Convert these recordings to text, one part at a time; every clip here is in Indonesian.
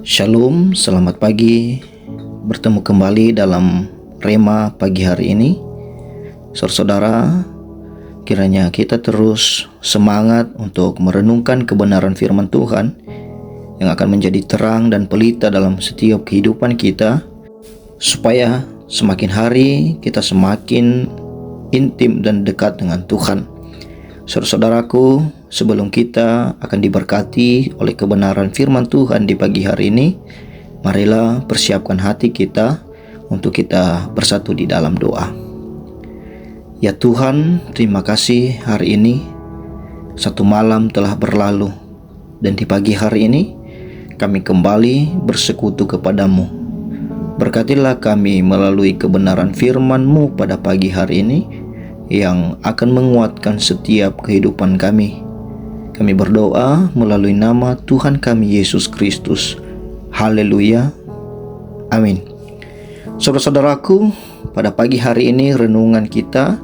Shalom, selamat pagi. Bertemu kembali dalam Rema pagi hari ini. Saudara-saudara, kiranya kita terus semangat untuk merenungkan kebenaran firman Tuhan yang akan menjadi terang dan pelita dalam setiap kehidupan kita, supaya semakin hari kita semakin intim dan dekat dengan Tuhan. Saudara-saudaraku, sebelum kita akan diberkati oleh kebenaran firman Tuhan di pagi hari ini, marilah persiapkan hati kita untuk kita bersatu di dalam doa. Ya Tuhan, terima kasih hari ini. Satu malam telah berlalu, dan di pagi hari ini kami kembali bersekutu kepadamu. Berkatilah kami melalui kebenaran firman-Mu pada pagi hari ini, yang akan menguatkan setiap kehidupan kami. Kami berdoa melalui nama Tuhan kami Yesus Kristus. Haleluya. Amin. Saudara-saudaraku, pada pagi hari ini renungan kita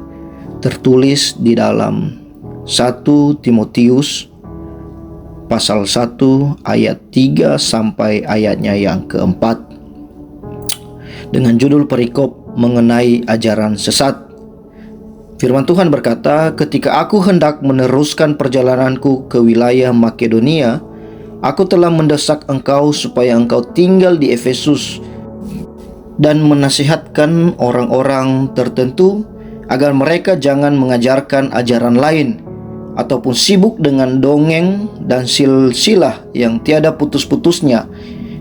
tertulis di dalam 1 Timotius pasal 1 ayat 3 sampai ayatnya yang keempat, dengan judul perikop mengenai ajaran sesat. Firman Tuhan berkata, "Ketika aku hendak meneruskan perjalananku ke wilayah Makedonia, aku telah mendesak engkau supaya engkau tinggal di Efesus dan menasihatkan orang-orang tertentu agar mereka jangan mengajarkan ajaran lain ataupun sibuk dengan dongeng dan silsilah yang tiada putus-putusnya,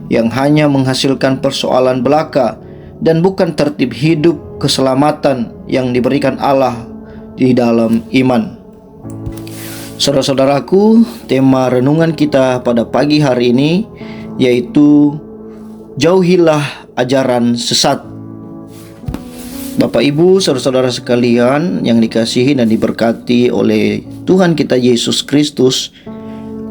yang hanya menghasilkan persoalan belaka dan bukan tertib hidup keselamatan yang diberikan Allah di dalam iman." Saudara-saudaraku, tema renungan kita pada pagi hari ini yaitu jauhilah ajaran sesat. Bapak Ibu, saudara-saudara sekalian yang dikasihi dan diberkati oleh Tuhan kita Yesus Kristus,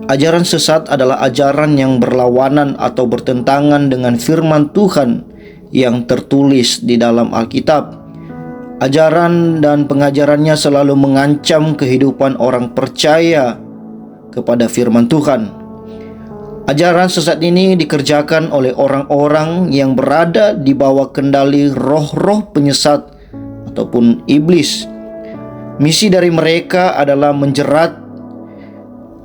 ajaran sesat adalah ajaran yang berlawanan atau bertentangan dengan firman Tuhan yang tertulis di dalam Alkitab. Ajaran dan pengajarannya selalu mengancam kehidupan orang percaya kepada firman Tuhan. Ajaran sesat ini dikerjakan oleh orang-orang yang berada di bawah kendali roh-roh penyesat ataupun iblis. Misi dari mereka adalah menjerat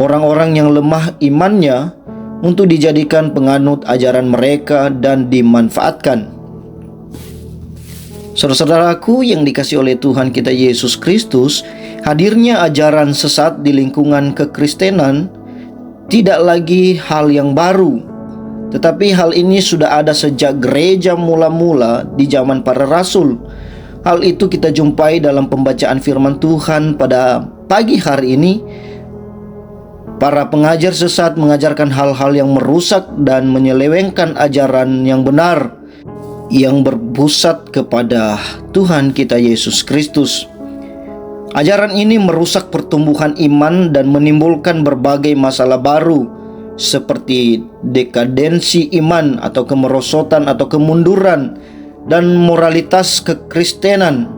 orang-orang yang lemah imannya untuk dijadikan penganut ajaran mereka dan dimanfaatkan. Saudara-saudaraku yang dikasihi oleh Tuhan kita Yesus Kristus, hadirnya ajaran sesat di lingkungan kekristenan tidak lagi hal yang baru, tetapi hal ini sudah ada sejak gereja mula-mula di zaman para rasul. Hal itu kita jumpai dalam pembacaan firman Tuhan pada pagi hari ini. Para pengajar sesat mengajarkan hal-hal yang merusak dan menyelewengkan ajaran yang benar, yang berpusat kepada Tuhan kita Yesus Kristus. Ajaran ini merusak pertumbuhan iman dan menimbulkan berbagai masalah baru, seperti dekadensi iman atau kemerosotan atau kemunduran dan moralitas kekristenan.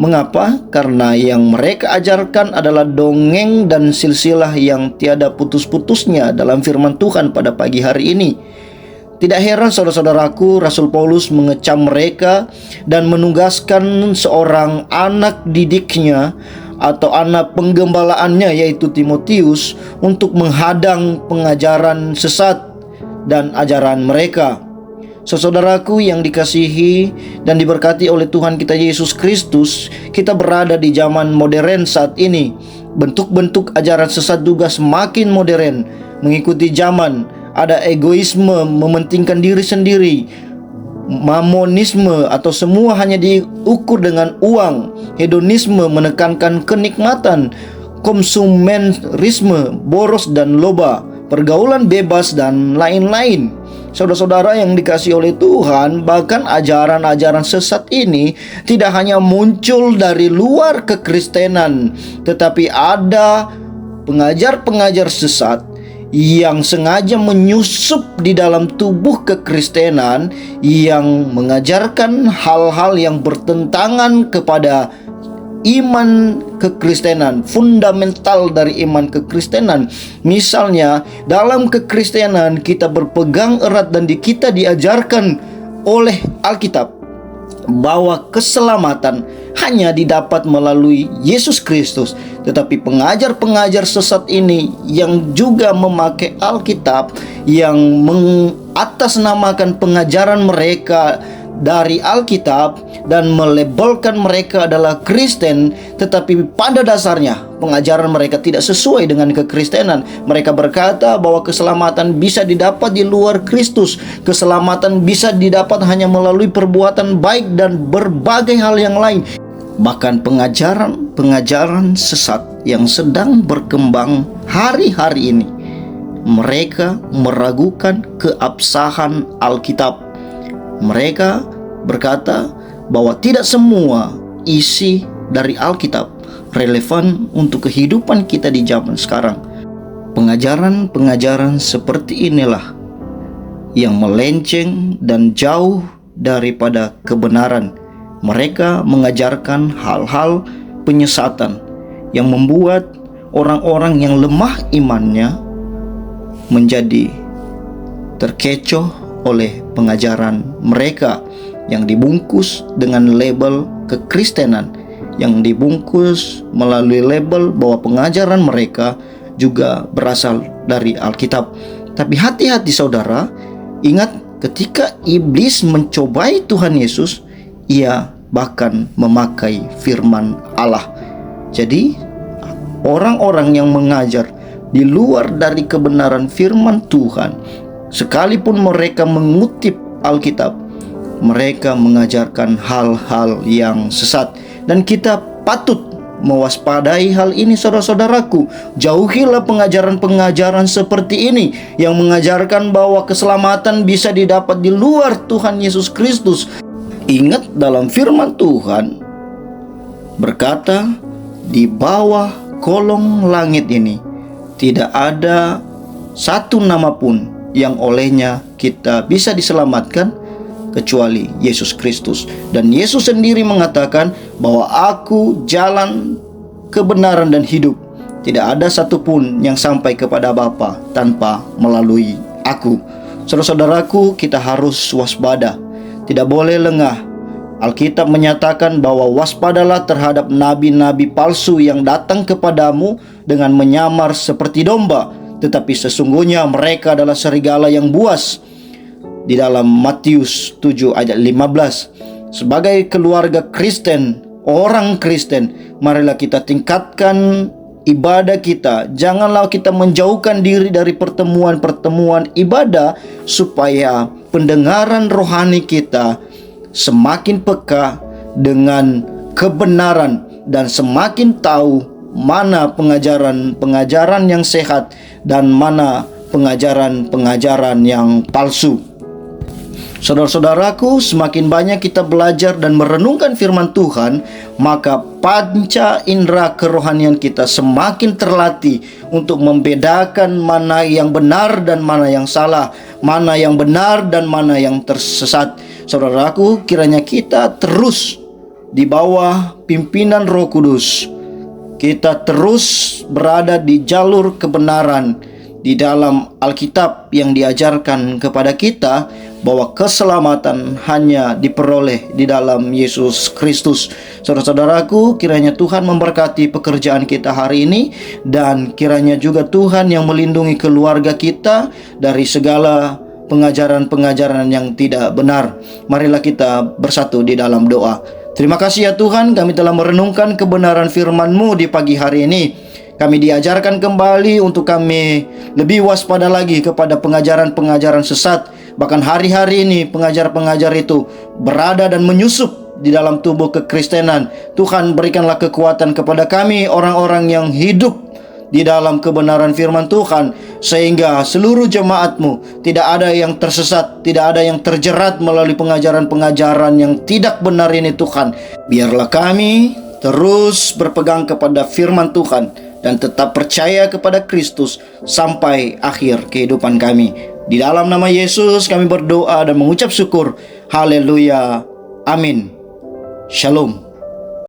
Mengapa? Karena yang mereka ajarkan adalah dongeng dan silsilah yang tiada putus-putusnya dalam firman Tuhan pada pagi hari ini. Tidak heran saudara-saudaraku, Rasul Paulus mengecam mereka dan menugaskan seorang anak didiknya atau anak penggembalaannya, yaitu Timotius, untuk menghadang pengajaran sesat dan ajaran mereka. Saudaraku yang dikasihi dan diberkati oleh Tuhan kita Yesus Kristus, kita berada di zaman modern saat ini. Bentuk-bentuk ajaran sesat juga semakin modern, mengikuti zaman. Ada egoisme, mementingkan diri sendiri, mamonisme atau semua hanya diukur dengan uang, hedonisme, menekankan kenikmatan, konsumerisme, boros dan loba, pergaulan bebas dan lain-lain. Saudara-saudara yang dikasihi oleh Tuhan, bahkan ajaran-ajaran sesat ini tidak hanya muncul dari luar kekristenan, tetapi ada pengajar-pengajar sesat yang sengaja menyusup di dalam tubuh kekristenan, yang mengajarkan hal-hal yang bertentangan kepada iman kekristenan, fundamental dari iman kekristenan. Misalnya, dalam kekristenan kita berpegang erat dan kita diajarkan oleh Alkitab bahwa keselamatan hanya didapat melalui Yesus Kristus. Tetapi pengajar-pengajar sesat ini yang juga memakai Alkitab, yang mengatasnamakan pengajaran mereka dari Alkitab dan melabelkan mereka adalah Kristen, tetapi pada dasarnya pengajaran mereka tidak sesuai dengan kekristenan. Mereka berkata bahwa keselamatan bisa didapat di luar Kristus, keselamatan bisa didapat hanya melalui perbuatan baik dan berbagai hal yang lain. Bahkan pengajaran sesat yang sedang berkembang hari-hari ini, mereka meragukan keabsahan Alkitab. Mereka berkata bahwa tidak semua isi dari Alkitab relevan untuk kehidupan kita di zaman sekarang. Pengajaran-pengajaran seperti inilah yang melenceng dan jauh daripada kebenaran. Mereka mengajarkan hal-hal penyesatan yang membuat orang-orang yang lemah imannya menjadi terkecoh oleh pengajaran mereka yang dibungkus dengan label kekristenan, yang dibungkus melalui label bahwa pengajaran mereka juga berasal dari Alkitab. Tapi hati-hati saudara, ingat ketika iblis mencobai Tuhan Yesus, ia bahkan memakai firman Allah. Jadi orang-orang yang mengajar di luar dari kebenaran firman Tuhan, sekalipun mereka mengutip Alkitab, mereka mengajarkan hal-hal yang sesat. Dan kita patut mewaspadai hal ini, saudara-saudaraku. Jauhilah pengajaran-pengajaran seperti ini yang mengajarkan bahwa keselamatan bisa didapat di luar Tuhan Yesus Kristus. Ingat, dalam firman Tuhan berkata, di bawah kolong langit ini tidak ada satu nama pun yang olehnya kita bisa diselamatkan kecuali Yesus Kristus. Dan Yesus sendiri mengatakan bahwa aku jalan, kebenaran dan hidup. Tidak ada satupun yang sampai kepada Bapa tanpa melalui aku. Saudara-saudaraku, kita harus waspada, tidak boleh lengah. Alkitab menyatakan bahwa waspadalah terhadap nabi-nabi palsu yang datang kepadamu dengan menyamar seperti domba, tetapi sesungguhnya mereka adalah serigala yang buas. Di dalam Matius 7 ayat 15. Sebagai keluarga Kristen, orang Kristen, marilah kita tingkatkan ibadah kita. Janganlah kita menjauhkan diri dari pertemuan-pertemuan ibadah, supaya pendengaran rohani kita semakin peka dengan kebenaran dan semakin tahu mana pengajaran-pengajaran yang sehat dan mana pengajaran-pengajaran yang palsu. Saudara-saudaraku, semakin banyak kita belajar dan merenungkan firman Tuhan, maka panca indera kerohanian kita semakin terlatih untuk membedakan mana yang benar dan mana yang salah, mana yang benar dan mana yang tersesat. Saudaraku, kiranya kita terus di bawah pimpinan Roh Kudus. Kita terus berada di jalur kebenaran di dalam Alkitab yang diajarkan kepada kita bahwa keselamatan hanya diperoleh di dalam Yesus Kristus. Saudara-saudaraku, kiranya Tuhan memberkati pekerjaan kita hari ini, dan kiranya juga Tuhan yang melindungi keluarga kita dari segala pengajaran-pengajaran yang tidak benar. Marilah kita bersatu di dalam doa. Terima kasih ya Tuhan, kami telah merenungkan kebenaran firman-Mu di pagi hari ini. Kami diajarkan kembali untuk kami lebih waspada lagi kepada pengajaran-pengajaran sesat. Bahkan hari-hari ini pengajar-pengajar itu berada dan menyusup di dalam tubuh kekristenan. Tuhan, berikanlah kekuatan kepada kami, orang-orang yang hidup di dalam kebenaran firman Tuhan, sehingga seluruh jemaat-Mu tidak ada yang tersesat, tidak ada yang terjerat melalui pengajaran-pengajaran yang tidak benar ini Tuhan. Biarlah kami terus berpegang kepada firman Tuhan dan tetap percaya kepada Kristus sampai akhir kehidupan kami. Di dalam nama Yesus kami berdoa dan mengucap syukur. Haleluya. Amin. Shalom.